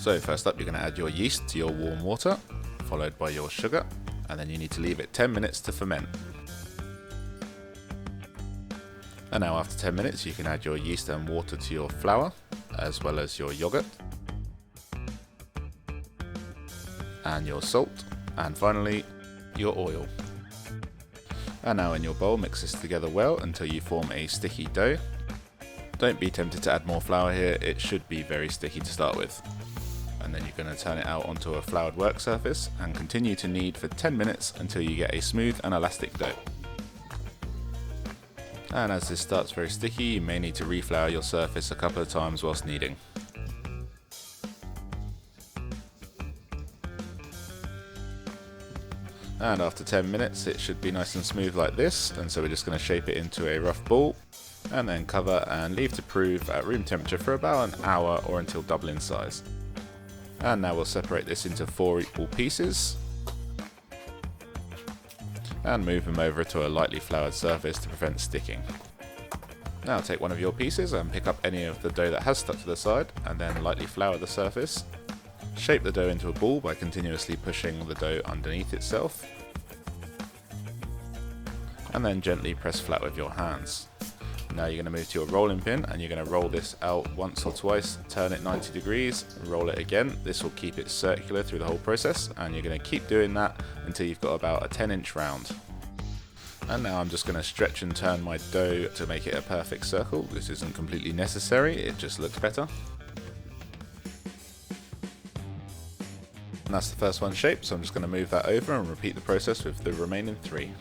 So first up, you're going to add your yeast to your warm water, followed by your sugar, and then you need to leave it 10 minutes to ferment. And now after 10 minutes you can add your yeast and water to your flour, as well as your yogurt, and your salt, and finally your oil. And now in your bowl, mix this together well until you form a sticky dough. Don't be tempted to add more flour here, it should be very sticky to start with. And then you're going to turn it out onto a floured work surface and continue to knead for 10 minutes until you get a smooth and elastic dough. And as this starts very sticky, you may need to reflour your surface a couple of times whilst kneading. And after 10 minutes it should be nice and smooth like this, and so we're just going to shape it into a rough ball and then cover and leave to prove at room temperature for about an hour or until double in size. And now we'll separate this into 4 equal pieces and move them over to a lightly floured surface to prevent sticking. Now take one of your pieces and pick up any of the dough that has stuck to the side and then lightly flour the surface. Shape the dough into a ball by continuously pushing the dough underneath itself, and then gently press flat with your hands. Now you're going to move to your rolling pin and you're going to roll this out once or twice, turn it 90 degrees, roll it again. This will keep it circular through the whole process, and you're going to keep doing that until you've got about a 10-inch round. And now I'm just going to stretch and turn my dough to make it a perfect circle. This isn't completely necessary, it just looks better. And that's the first one shaped, so I'm just going to move that over and repeat the process with the remaining 3.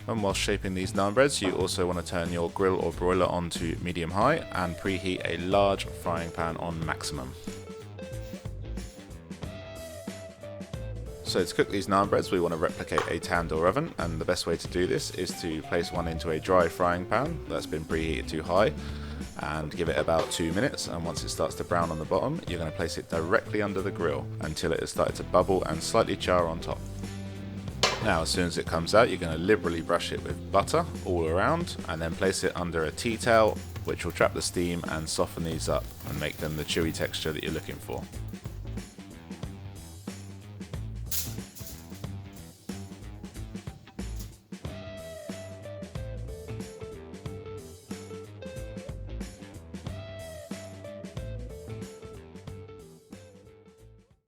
And while shaping these naan breads, you also want to turn your grill or broiler on to medium-high and preheat a large frying pan on maximum. So to cook these naan breads, we want to replicate a tandoor oven, and the best way to do this is to place one into a dry frying pan that's been preheated to high and give it about 2 minutes, and once it starts to brown on the bottom, you're going to place it directly under the grill until it has started to bubble and slightly char on top. Now as soon as it comes out, you're going to liberally brush it with butter all around and then place it under a tea towel, which will trap the steam and soften these up and make them the chewy texture that you're looking for.